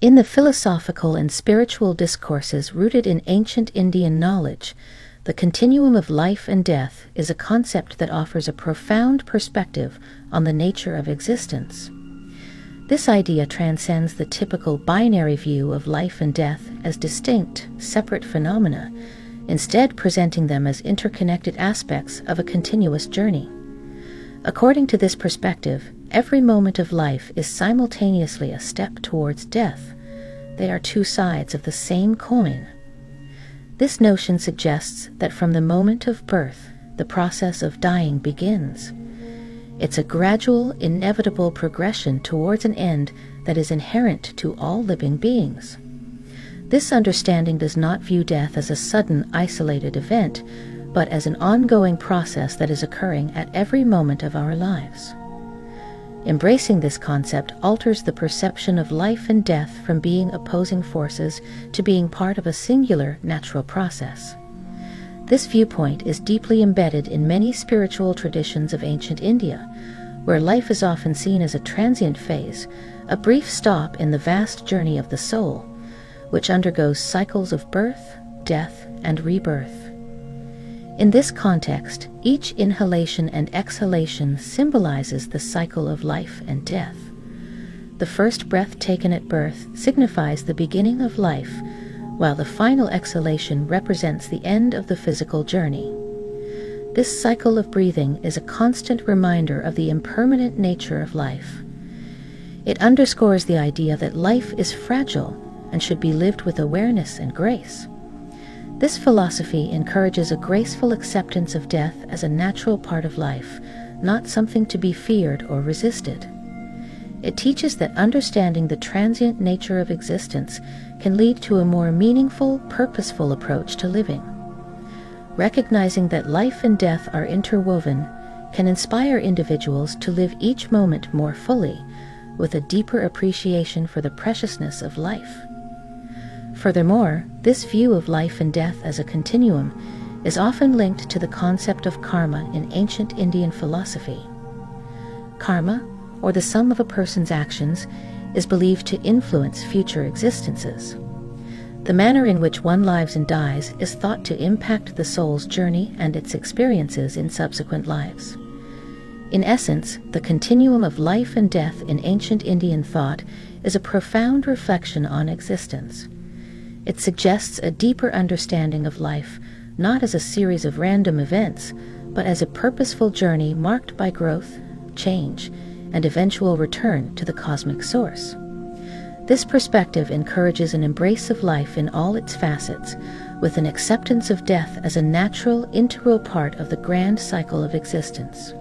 In the philosophical and spiritual discourses rooted in ancient Indian knowledge, the continuum of life and death is a concept that offers a profound perspective on the nature of existence. This idea transcends the typical binary view of life and death as distinct, separate phenomena, instead presenting them as interconnected aspects of a continuous journey. According to this perspective, every moment of life is simultaneously a step towards death. They are two sides of the same coin. This notion suggests that from the moment of birth, the process of dying begins. It's a gradual, inevitable progression towards an end that is inherent to all living beings. This understanding does not view death as a sudden, isolated event, but as an ongoing process that is occurring at every moment of our lives. Embracing this concept alters the perception of life and death from being opposing forces to being part of a singular natural process. This viewpoint is deeply embedded in many spiritual traditions of ancient India, where life is often seen as a transient phase, a brief stop in the vast journey of the soul, which undergoes cycles of birth, death, and rebirth. In this context, each inhalation and exhalation symbolizes the cycle of life and death. The first breath taken at birth signifies the beginning of life, while the final exhalation represents the end of the physical journey. This cycle of breathing is a constant reminder of the impermanent nature of life. It underscores the idea that life is fragile and should be lived with awareness and grace. This philosophy encourages a graceful acceptance of death as a natural part of life, not something to be feared or resisted. It teaches that understanding the transient nature of existence can lead to a more meaningful, purposeful approach to living. Recognizing that life and death are interwoven can inspire individuals to live each moment more fully, with a deeper appreciation for the preciousness of life. Furthermore, this view of life and death as a continuum is often linked to the concept of karma in ancient Indian philosophy. Karma, or the sum of a person's actions, is believed to influence future existences. The manner in which one lives and dies is thought to impact the soul's journey and its experiences in subsequent lives. In essence, the continuum of life and death in ancient Indian thought is a profound reflection on existence. It suggests a deeper understanding of life, not as a series of random events, but as a purposeful journey marked by growth, change, and eventual return to the cosmic source. This perspective encourages an embrace of life in all its facets, with an acceptance of death as a natural, integral part of the grand cycle of existence.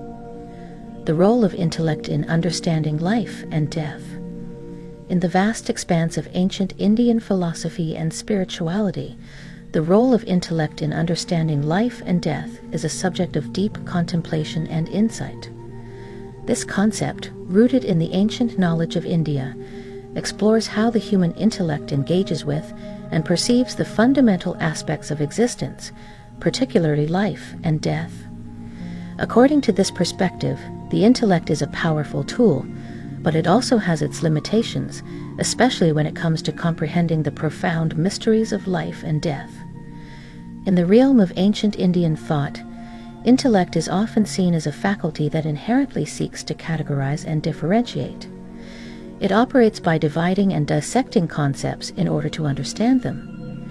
The role of intellect in understanding life and death. In the vast expanse of ancient Indian philosophy and spirituality, the role of intellect in understanding life and death is a subject of deep contemplation and insight. This concept, rooted in the ancient knowledge of India, explores how the human intellect engages with and perceives the fundamental aspects of existence, particularly life and death. According to this perspective, the intellect is a powerful tool, but it also has its limitations, especially when it comes to comprehending the profound mysteries of life and death. In the realm of ancient Indian thought, intellect is often seen as a faculty that inherently seeks to categorize and differentiate. It operates by dividing and dissecting concepts in order to understand them.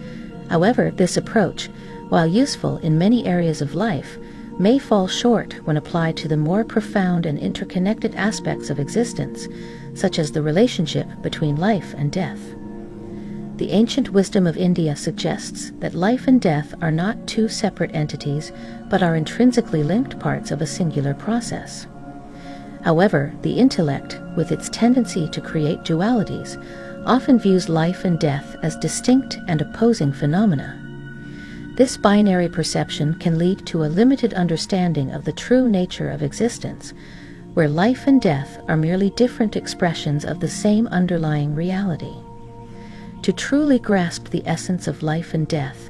However, this approach, while useful in many areas of life, may fall short when applied to the more profound and interconnected aspects of existence, such as the relationship between life and death. The ancient wisdom of India suggests that life and death are not two separate entities, but are intrinsically linked parts of a singular process. However, the intellect, with its tendency to create dualities, often views life and death as distinct and opposing phenomena. This binary perception can lead to a limited understanding of the true nature of existence, where life and death are merely different expressions of the same underlying reality. To truly grasp the essence of life and death,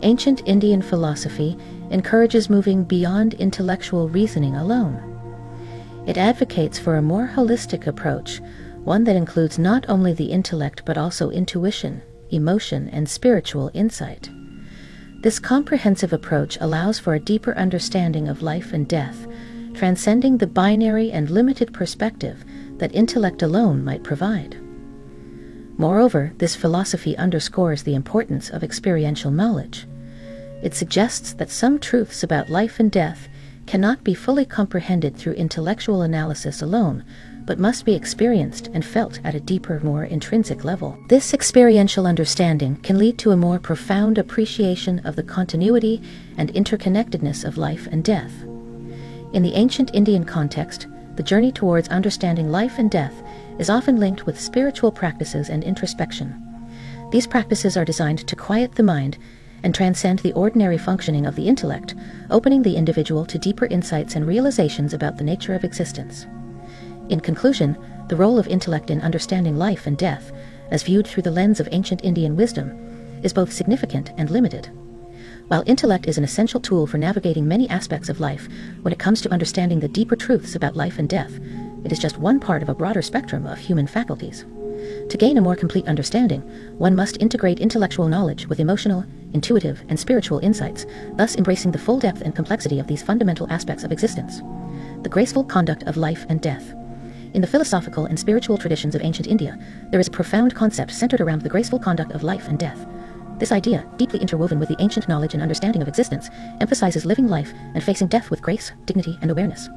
ancient Indian philosophy encourages moving beyond intellectual reasoning alone. It advocates for a more holistic approach, one that includes not only the intellect but also intuition, emotion, and spiritual insight. This comprehensive approach allows for a deeper understanding of life and death, transcending the binary and limited perspective that intellect alone might provide. Moreover, this philosophy underscores the importance of experiential knowledge. It suggests that some truths about life and death cannot be fully comprehended through intellectual analysis alone, but must be experienced and felt at a deeper, more intrinsic level. This experiential understanding can lead to a more profound appreciation of the continuity and interconnectedness of life and death. In the ancient Indian context, the journey towards understanding life and death is often linked with spiritual practices and introspection. These practices are designed to quiet the mind and transcend the ordinary functioning of the intellect, opening the individual to deeper insights and realizations about the nature of existence. In conclusion, the role of intellect in understanding life and death, as viewed through the lens of ancient Indian wisdom, is both significant and limited. While intellect is an essential tool for navigating many aspects of life, when it comes to understanding the deeper truths about life and death, it is just one part of a broader spectrum of human faculties. To gain a more complete understanding, one must integrate intellectual knowledge with emotional, intuitive, and spiritual insights, thus embracing the full depth and complexity of these fundamental aspects of existence. The graceful conduct of life and death. In the philosophical and spiritual traditions of ancient India, there is a profound concept centered around the graceful conduct of life and death. This idea, deeply interwoven with the ancient knowledge and understanding of existence, emphasizes living life and facing death with grace, dignity, and awareness.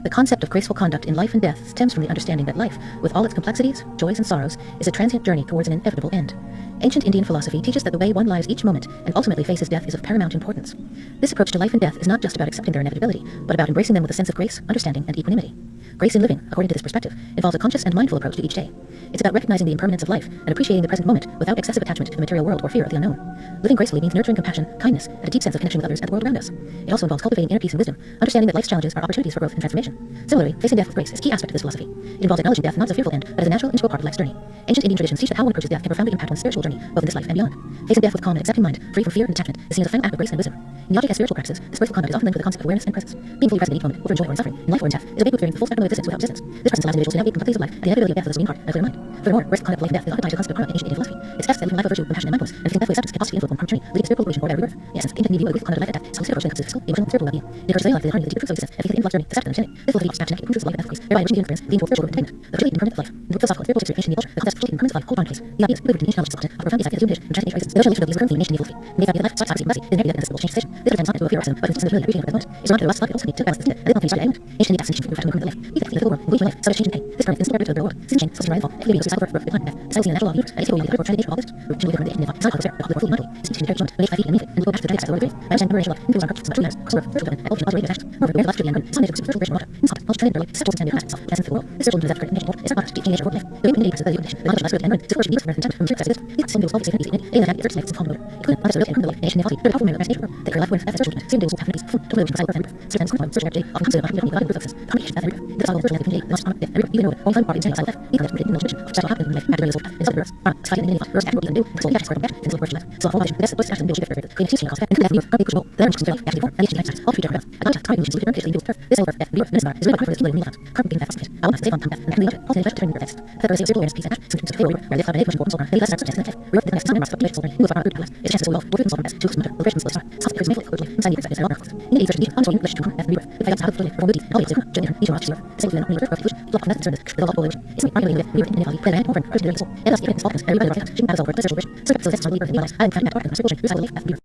The concept of graceful conduct in life and death stems from the understanding that life, with all its complexities, joys, and sorrows, is a transient journey towards an inevitable end. Ancient Indian philosophy teaches that the way one lives each moment and ultimately faces death is of paramount importance. This approach to life and death is not just about accepting their inevitability, but about embracing them with a sense of grace, understanding, and equanimity. Grace in living, according to this perspective, involves a conscious and mindful approach to each day. It's about recognizing the impermanence of life and appreciating the present moment without excessive attachment to the material world or fear of the unknown. Living gracefully means nurturing compassion, kindness, and a deep sense of connection with others and the world around us. It also involves cultivating inner peace and wisdom, understanding that life's challenges are opportunities for growth and transformation. Similarly, facing death with grace is a key aspect of this philosophy. It involves acknowledging death not as a fearful end, but as a natural, integral part of life's journey. Ancient Indian traditions teach that how one approaches death can profoundly impact one's spiritual journey, both in this life and beyond. Facing death with calm and accepting mind, free from fear and attachment, is seen as a final act of grace and wisdom. In yogic and spiritual practices, this graceful conduct is often linked with the concept of awareness and presence. Being fully present in each moment, whether in joy or in suffering, in life or in death, is a way to experience the full spectrum of existence without resistance. This presence allows individuals to navigate the complexities of life and the inevitability of death with a serene heart and a clear mind. Furthermore, graceful conduct of life and death is often tied to the concept of karma in ancient Indian philosophy. It suggests that living life with virtue, compassion, and mindfulness, and facing death with acceptance can possibly influence one journey, leading to spiritual evolution or rebirth. In essence, ancient Indian view of graceful conduct of life and death is holistic approach that encompasses physical, emotional, and spiritual well-being. It encourages daily life with the harmony of the deeper truths of existence and faith in the intellectual journey, the steps of understanding. This philosophy teaches to connect the truths of life and death with grace, thereby enriching the human experience, leading to spiritual growth and attainment. The fragility and impermanence of life. In the philosophical and spiritual history of ancient Indian culture, the concept of fragility and impermanence of life hold on to place. The ideas delivered in ancient knowledge are profound insight into human nature and transcendent existence. The notion of nature is a recurring theme in ancient Indian philosophy. In the life, society, and mercy is inherently and accessible change station. This represents not into a fear of accident, but instead of appreciating the present moment. It's not to the last life, it also needs to balance this and this ultimately started ailment. Ancient Indian absence through fashion movement of life. We think the physical world, including life, such as change and pain. This current is inspired to the real world. Season change, social and fall, activity of suicidal birth, decline, and death. The cells in the natural law of the universe. It's the natural trying to nature all this. Root to the Indian life. It's not the sphere, the world fully mentally. It's the intellectual moment, 5 feet and meaningful, and we go back to the giants of the world. I understand the relational love, influence on purpose, true lives, crossover, virtual development, evolution, loss, radiant actions. Moreover, where the life to the end, some nature, spiritual creation, water, in soft, knowledge, training, early, set tools and standard itself, as in the world. This spiritual that created nature, is not teaching nature, world life. The way nature is the knowledge of life and learning, spiritual beings, and from tricks exist. These same tools solve the same needs, that first makes it calm motor. Including not necessarily improve the life, nation, and healthy, but a powerful memory of nature. They create life with spiritual life, same tools have needs, food, to live in cycle and rebirth. Sometimes spiritual day, often considered by community, God, success, communication, and rebirth. This cycle of spiritual life, not on death, and rebirth, even though only part in cycle life, even in the tradition of special happening in life, after the in some births, sky and life, verse, and even new, so we have to spread back, and so virtual life. So all vision, this is action, build shift, create teaching cost, and death, rebirth, push roll, then push life, after before, and each lifestyle, all future events. I don't time emotions, leader, creation, turf. This over death, rebirth, minister, is really for this killer meaning. Carbon being fast, I want to save on time death, and the other, all the turning your best. That is zero awareness, peace, and action, so to favor, where they have a nation, so they less substance, and rebirth, the next time, must be sovereign, move around, less. It's chances of wealth, working sovereign best, choose mother, liberation, slow start, soft is made for good, inside the exercise, and all in the age of on English to come and rebirth. If I got out of the from moody, all the gender, each of us, same to the rebirth, block from that concern, the law of evolution. It's not really weird, in the plan, over, first, and that's it, it's all, everybody, she has over, the social vision, so that's rebirth, I am trying to talk about spiritual life,